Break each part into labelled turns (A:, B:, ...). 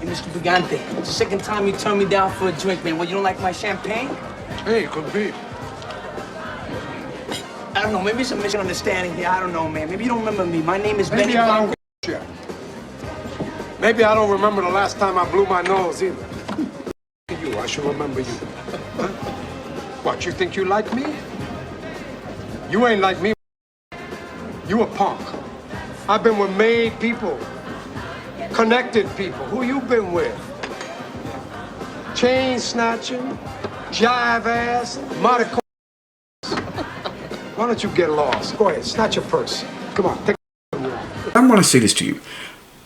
A: Mr. Brigante. It's the second time you turned me down for a drink, man. Well, you don't like my champagne?
B: Hey, could be.
A: I don't know. Maybe it's a misunderstanding here. I don't know, man. Maybe you don't remember me. My name is Benny
B: Maybe I
A: Blanco.
B: don't yet. Maybe I don't remember the last time I blew my nose either. You, I should remember you. Huh? What, you think you like me? You ain't like me. You a punk. I've been with made people. Connected people. Who you been with? Chain snatching, jive ass, Monaco. Why don't you get lost? Go ahead, snatch your purse. Come on, take a walk.
C: I want to say this to you.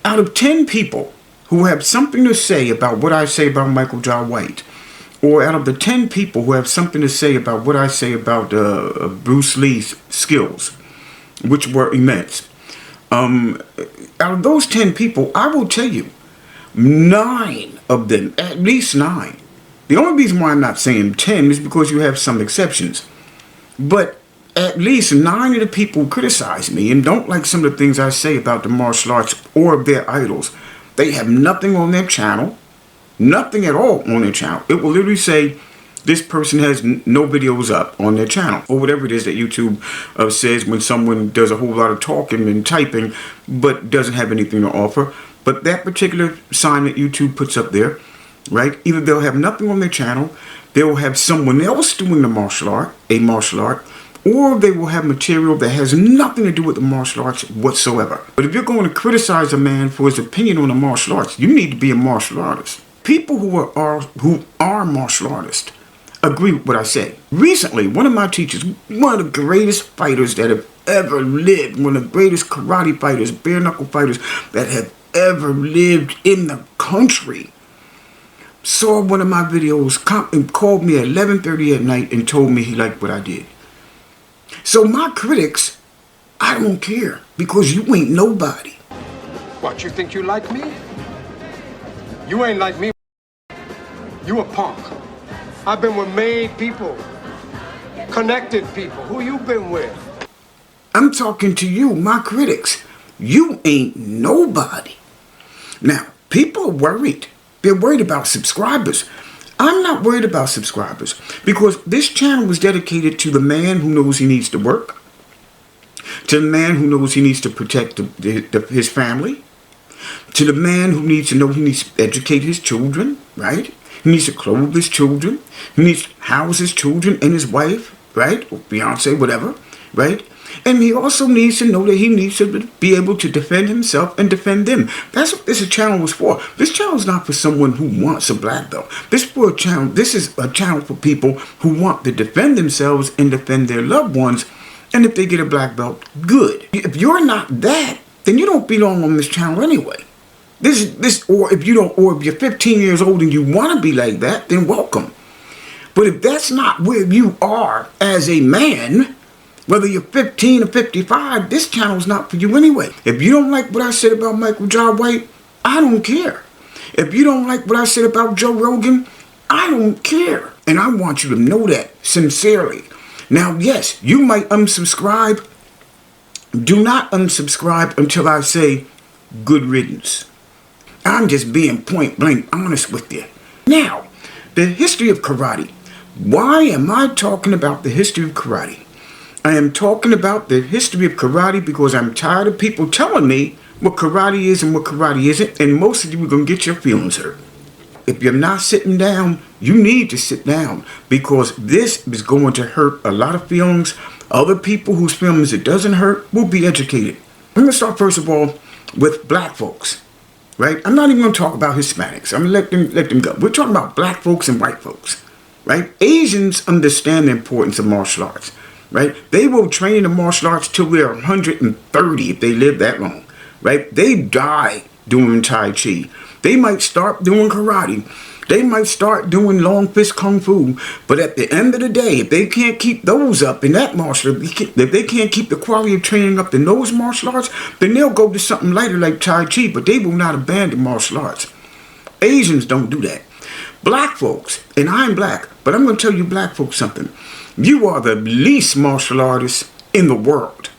C: Out of 10 people who have something to say about what I say about Michael Jai White, or out of the 10 people who have something to say about what I say about Bruce Lee's skills, which were immense, out of those 10 people, I will tell you, 9 of them, at least 9. The only reason why I'm not saying 10 is because you have some exceptions. But at least 9 of the people who criticize me and don't like some of the things I say about the martial arts or their idols, they have nothing on their channel, nothing at all on their channel. It will literally say, this person has no videos up on their channel, or whatever it is that YouTube says when someone does a whole lot of talking and typing, but doesn't have anything to offer. But that particular sign that YouTube puts up there, right? Either they'll have nothing on their channel, they'll have someone else doing the martial art, or they will have material that has nothing to do with the martial arts whatsoever. But if you're going to criticize a man for his opinion on the martial arts, you need to be a martial artist. People who are martial artists agree with what I say. Recently, one of my teachers, one of the greatest fighters that have ever lived, one of the greatest karate fighters, bare knuckle fighters that have ever lived in the country, saw one of my videos and called me at 11:30 at night and told me he liked what I did. So my critics, I don't care, because you ain't nobody.
B: What, you think you like me? You ain't like me. You a punk. I've been with made people, connected people. Who you been with?
C: I'm talking to you, my critics. You ain't nobody. Now, people are worried. They're worried about subscribers. I'm not worried about subscribers because this channel was dedicated to the man who knows he needs to work, to the man who knows he needs to protect his family, to the man who needs to know he needs to educate his children, right? He needs to clothe his children. He needs to house his children and his wife, right? Or fiance, whatever, right? And he also needs to know that he needs to be able to defend himself and defend them. That's what this channel was for. This channel is not for someone who wants a black belt. This is a channel for people who want to defend themselves and defend their loved ones. And if they get a black belt, good. If you're not that, then you don't belong on this channel anyway. Or if you're 15 years old and you want to be like that, then welcome. But if that's not where you are as a man, whether you're 15 or 55, this channel is not for you anyway. If you don't like what I said about Michael Jai White, I don't care. If you don't like what I said about Joe Rogan, I don't care. And I want you to know that sincerely. Now, yes, you might unsubscribe. Do not unsubscribe until I say good riddance. I'm just being point blank honest with you. Now, the history of karate. Why am I talking about the history of karate? I am talking about the history of karate because I'm tired of people telling me what karate is and what karate isn't, and most of you are going to get your feelings hurt. If you're not sitting down, you need to sit down because this is going to hurt a lot of feelings. Other people whose feelings it doesn't hurt will be educated. I'm going to start first of all with black folks. Right? I'm not even going to talk about Hispanics. I'm going to let them go. We're talking about black folks and white folks. Right? Asians understand the importance of martial arts. Right? They will train in the martial arts till they're 130 if they live that long. Right? They die doing Tai Chi. They might start doing karate. They might start doing long fist kung fu. But at the end of the day, if they can't keep those up in that martial art, if they can't keep the quality of training up in those martial arts, then they'll go to something lighter like Tai Chi, but they will not abandon martial arts. Asians don't do that. Black folks, and I'm black, but I'm going to tell you black folks something. You are the least martial artists in the world.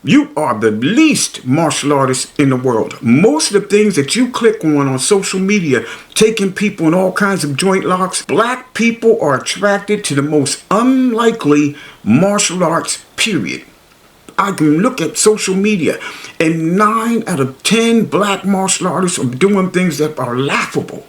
C: You are the least martial artist in the world. Most of the things that you click on social media, taking people in all kinds of joint locks, black people are attracted to the most unlikely martial arts, period. I can look at social media and 9 out of 10 black martial artists are doing things that are laughable.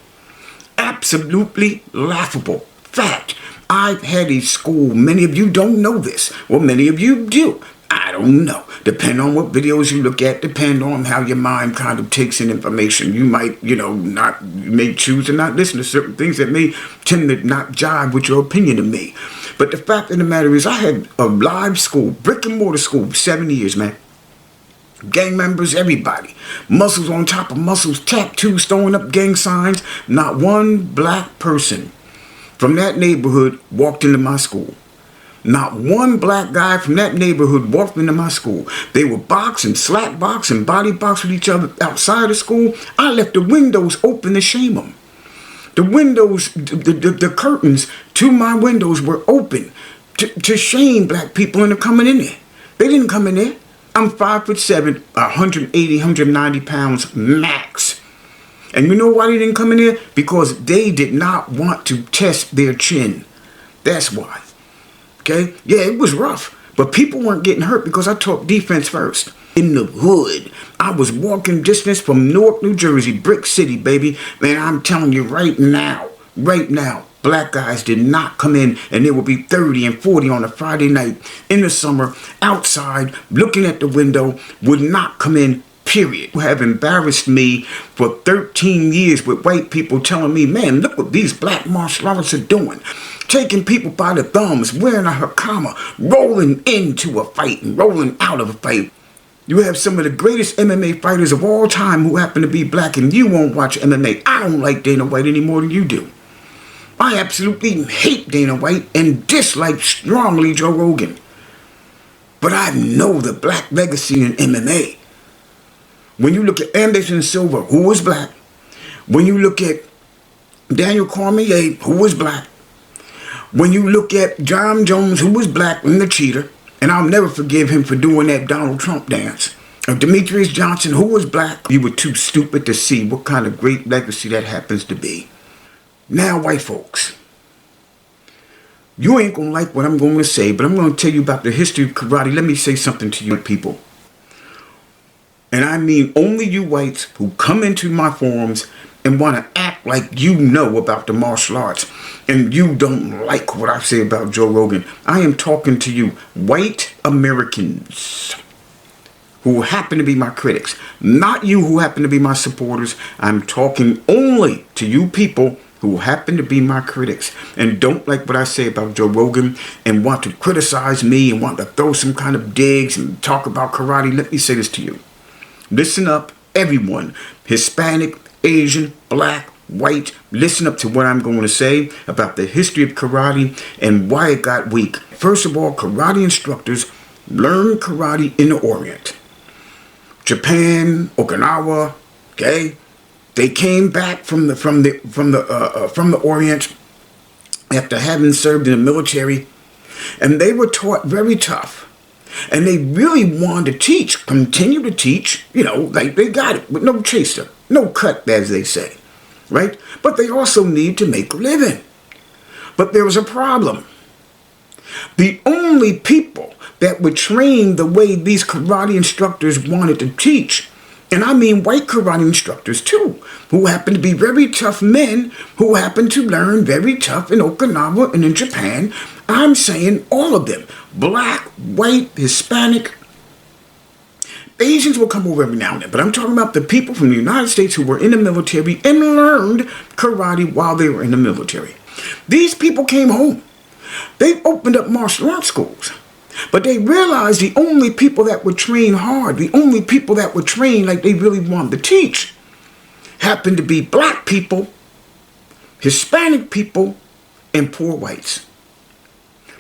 C: Absolutely laughable. Fact. I've had a school. Many of you don't know this. Well, many of you do. I don't know. Depend on what videos you look at. Depend on how your mind kind of takes in information. You might, you may choose to not listen to certain things that may tend to not jive with your opinion of me. But the fact of the matter is, I had a live school, brick and mortar school, 7 years, man. Gang members, everybody. Muscles on top of muscles, tattoos, throwing up gang signs. Not one black person from that neighborhood walked into my school. Not one black guy from that neighborhood walked into my school. They were boxing, slap boxing, body box with each other outside of school. I left the windows open to shame them. The windows, the curtains to my windows were open to shame black people into coming in there. They didn't come in there. I'm 5'7", 180, 190 pounds max. And you know why they didn't come in there? Because they did not want to test their chin. That's why. Okay? Yeah, it was rough. But people weren't getting hurt because I taught defense first. In the hood. I was walking distance from Newark, New Jersey, Brick City, baby. Man, I'm telling you right now, black guys did not come in, and there would be 30 and 40 on a Friday night in the summer, outside, looking at the window, would not come in, period. You have embarrassed me for 13 years with white people telling me, man, look what these black martial artists are doing. Taking people by the thumbs, wearing a hakama, rolling into a fight and rolling out of a fight. You have some of the greatest MMA fighters of all time who happen to be black, and you won't watch MMA. I don't like Dana White any more than you do. I absolutely hate Dana White and dislike strongly Joe Rogan. But I know the black legacy in MMA. When you look at Anderson Silva, who was black. When you look at Daniel Cormier, who was black. When you look at John Jones, who was black and the cheater, and I'll never forgive him for doing that Donald Trump dance. Demetrius Johnson, who was black, you were too stupid to see what kind of great legacy that happens to be. Now, white folks, you ain't gonna like what I'm going to say, but I'm going to tell you about the history of karate. Let me say something to you people. And I mean only you whites who come into my forums and want to act like you know about the martial arts and you don't like what I say about Joe Rogan. I am talking to you white Americans who happen to be my critics, not you who happen to be my supporters. I'm talking only to you people who happen to be my critics and don't like what I say about Joe Rogan and want to criticize me and want to throw some kind of digs and talk about karate. Let me say this to you. Listen up, everyone, Hispanic, Asian, black, white, listen up to what I'm going to say about the history of karate and why it got weak. First of all, karate instructors learn karate in the Orient. Japan, Okinawa, okay? They came back from the Orient after having served in the military, and they were taught very tough. And they really wanted to teach, continue to teach, like they got it with no chaser, no cut, as they say, right? But they also need to make a living. But there was a problem. The only people that were trained the way these karate instructors wanted to teach, and I mean white karate instructors too, who happen to be very tough men, who happen to learn very tough in Okinawa and in Japan. I'm saying all of them. Black, white, Hispanic. Asians will come over every now and then, but I'm talking about the people from the United States who were in the military and learned karate while they were in the military. These people came home. They opened up martial arts schools. But they realized the only people that would train hard, the only people that would train like they really wanted to teach, happened to be black people, Hispanic people, and poor whites.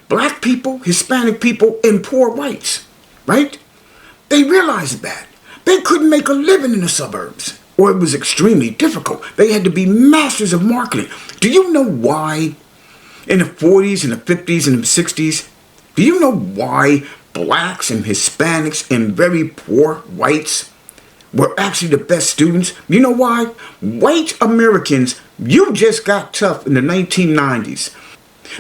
C: Black people, Hispanic people, and poor whites, right? They realized that. They couldn't make a living in the suburbs, or it was extremely difficult. They had to be masters of marketing. Do you know why in the 40s and the 50s and the 60s, do you know why blacks and Hispanics and very poor whites were actually the best students. You know why? White Americans, you just got tough in the 1990s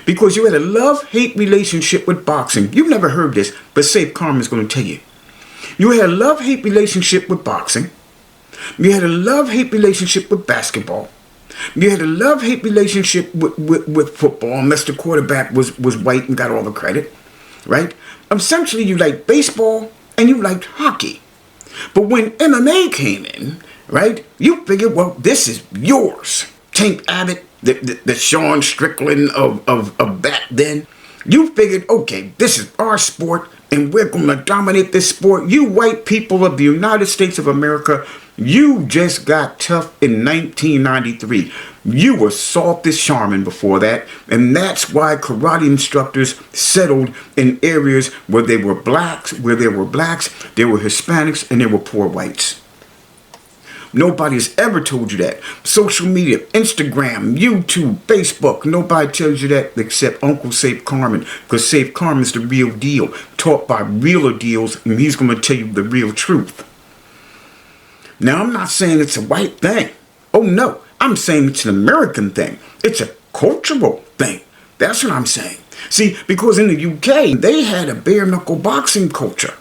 C: because you had a love-hate relationship with boxing. You've never heard this, but Safe Karma is going to tell you. You had a love-hate relationship with boxing. You had a love-hate relationship with basketball. You had a love-hate relationship with football, unless the quarterback was white and got all the credit, right? Essentially, you liked baseball and you liked hockey. But when MMA came in, right, you figured, well, this is yours. Tank Abbott, the Sean Strickland of back then, you figured, okay, this is our sport and we're going to dominate this sport. You white people of the United States of America, you just got tough in 1993. You were soft as Charmin before that, and that's why karate instructors settled in areas where there were blacks, there were Hispanics, and there were poor whites. Nobody has ever told you that. Social media, Instagram, YouTube, Facebook, nobody tells you that except Uncle Safe Karma, because Safe Karma is the real deal, taught by realer deals, and he's going to tell you the real truth. Now, I'm not saying it's a white thing. Oh, no. I'm saying it's an American thing. It's a cultural thing. That's what I'm saying. See, because in the UK, they had a bare-knuckle boxing culture,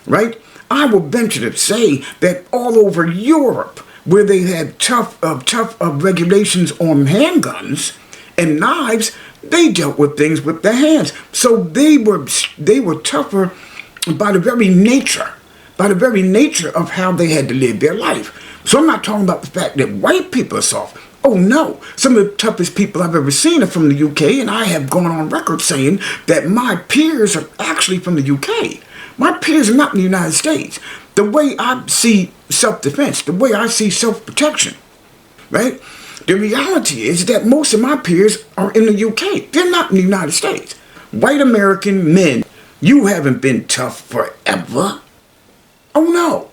C: right? I will venture to say that all over Europe, where they had tough regulations on handguns and knives, they dealt with things with their hands. So they were tougher by the very nature of how they had to live their life. So I'm not talking about the fact that white people are soft. Oh no, some of the toughest people I've ever seen are from the UK, and I have gone on record saying that my peers are actually from the UK. My peers are not in the United States. The way I see self-defense, the way I see self-protection, right? The reality is that most of my peers are in the UK. They're not in the United States. White American men, you haven't been tough forever. Oh no.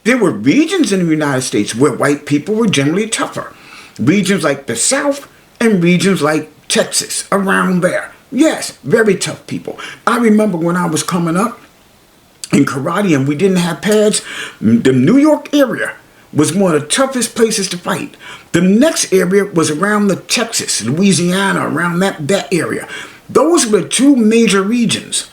C: There were regions in the United States where white people were generally tougher. Regions like the South and regions like Texas, around there. Yes, very tough people. I remember when I was coming up in karate and we didn't have pads, the New York area was one of the toughest places to fight. The next area was around the Texas, Louisiana, around that area. Those were the two major regions.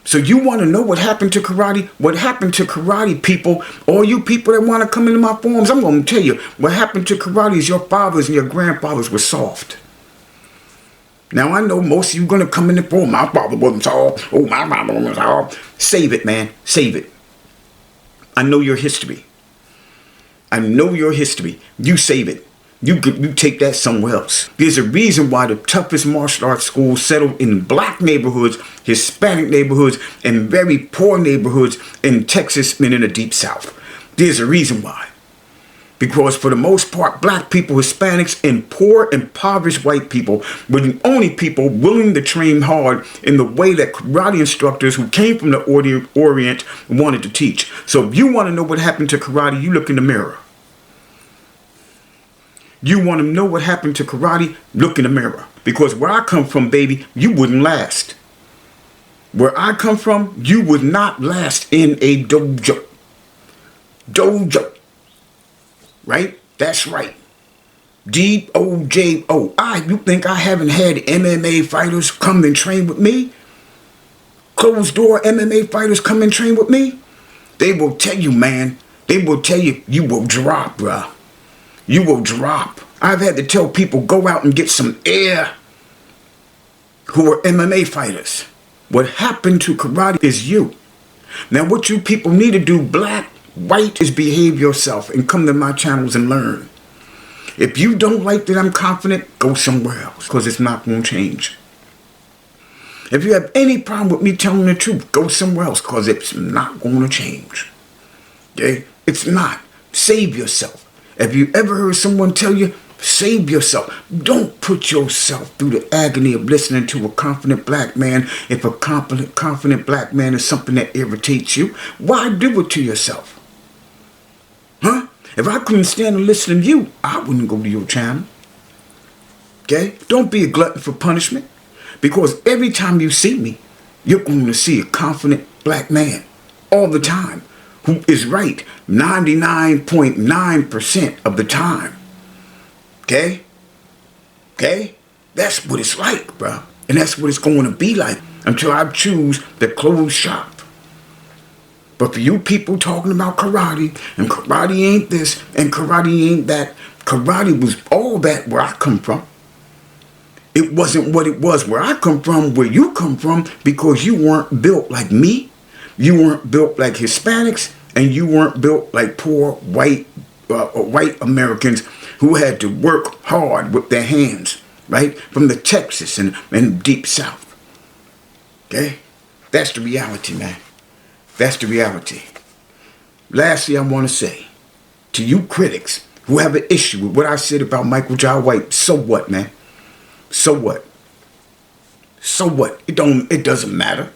C: So you want to know what happened to karate? What happened to karate, people? All you people that want to come into my forums, I'm going to tell you, what happened to karate is your fathers and your grandfathers were soft. Now, I know most of you are going to come in the forum, my father wasn't soft. Oh, my mama wasn't soft. Save it, man. Save it. I know your history. I know your history. You save it. You take that somewhere else. There's a reason why the toughest martial arts schools settled in black neighborhoods, Hispanic neighborhoods, and very poor neighborhoods in Texas and in the Deep South. There's a reason why. Because for the most part, black people, Hispanics, and poor, impoverished white people were the only people willing to train hard in the way that karate instructors who came from the Orient wanted to teach. So if you want to know what happened to karate, you look in the mirror. You want to know what happened to karate? Look in the mirror. Because where I come from, baby, you wouldn't last. Where I come from, you would not last in a dojo. Dojo. Right? That's right. D-O-J-O. You think I haven't had MMA fighters come and train with me? Closed door MMA fighters come and train with me? They will tell you, man. They will tell you, you will drop, bruh. You will drop. I've had to tell people, go out and get some air who are MMA fighters. What happened to karate is you. Now, what you people need to do, black, white, is behave yourself and come to my channels and learn. If you don't like that I'm confident, go somewhere else, because it's not going to change. If you have any problem with me telling the truth, go somewhere else, because it's not going to change. Okay? It's not. Save yourself. Have you ever heard someone tell you, save yourself? Don't put yourself through the agony of listening to a confident black man. If a confident black man is something that irritates you, why do it to yourself? Huh? If I couldn't stand to listen to you, I wouldn't go to your channel. Okay? Don't be a glutton for punishment. Because every time you see me, You're going to see a confident black man all the time who is right 99.9% of the time. Okay? Okay? That's what it's like, bro. And that's what it's going to be like until I choose to close shop. But for you people talking about karate, and karate ain't this, and karate ain't that, karate was all that where I come from. It wasn't what it was where I come from, where you come from, because you weren't built like me. You weren't built like Hispanics, and you weren't built like poor white Americans who had to work hard with their hands, right? From the Texas and deep South. Okay? That's the reality, man. That's the reality. Lastly, I want to say to you critics who have an issue with what I said about Michael Jai White, so what, man? So what? So what? It doesn't matter.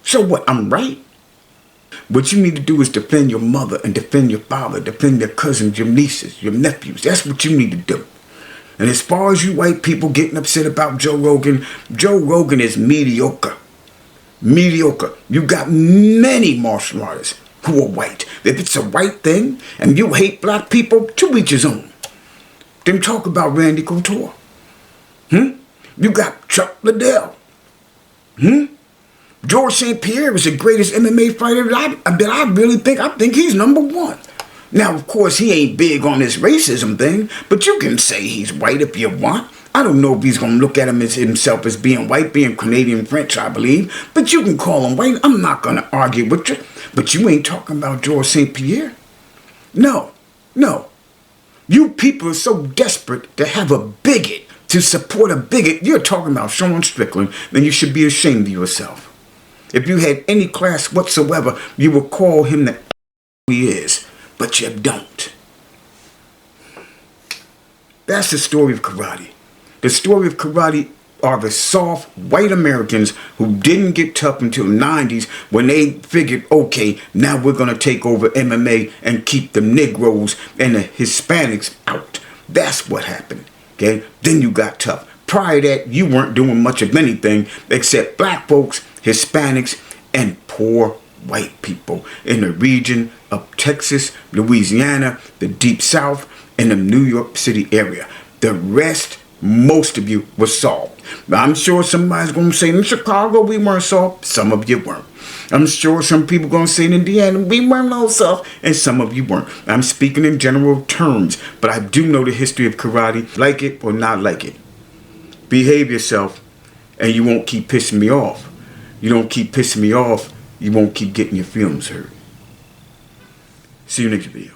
C: So what? I'm right. What you need to do is defend your mother and defend your father, defend your cousins, your nieces, your nephews. That's what you need to do. And as far as you white people getting upset about Joe Rogan is mediocre. Mediocre. You got many martial artists who are white. If it's a white thing and you hate black people, to each his own. Then talk about Randy Couture. You got Chuck Liddell. George St. Pierre is the greatest MMA fighter that I really think. I think he's number one. Now, of course, he ain't big on this racism thing, but you can say he's white if you want. I don't know if he's going to look at himself as being white, being Canadian French, I believe. But you can call him white. I'm not going to argue with you. But you ain't talking about George St. Pierre. No. You people are so desperate to have a bigot, to support a bigot. You're talking about Sean Strickland, then you should be ashamed of yourself. If you had any class whatsoever, you would call him the he is. But you don't. That's the story of karate. The story of karate are the soft white Americans who didn't get tough until the 90s when they figured, okay, now we're going to take over MMA and keep the Negroes and the Hispanics out. That's what happened. Okay? Then you got tough. Prior to that, you weren't doing much of anything except black folks, Hispanics, and poor white people in the region of Texas, Louisiana, the Deep South, and the New York City area. The rest, most of you, were soft. I'm sure somebody's going to say, in Chicago, we weren't soft. Some of you weren't. I'm sure some people are going to say in Indiana, we weren't no soft, and some of you weren't. I'm speaking in general terms, but I do know the history of karate, like it or not like it. Behave yourself, and you won't keep pissing me off. You don't keep pissing me off, you won't keep getting your feelings hurt. See you next video.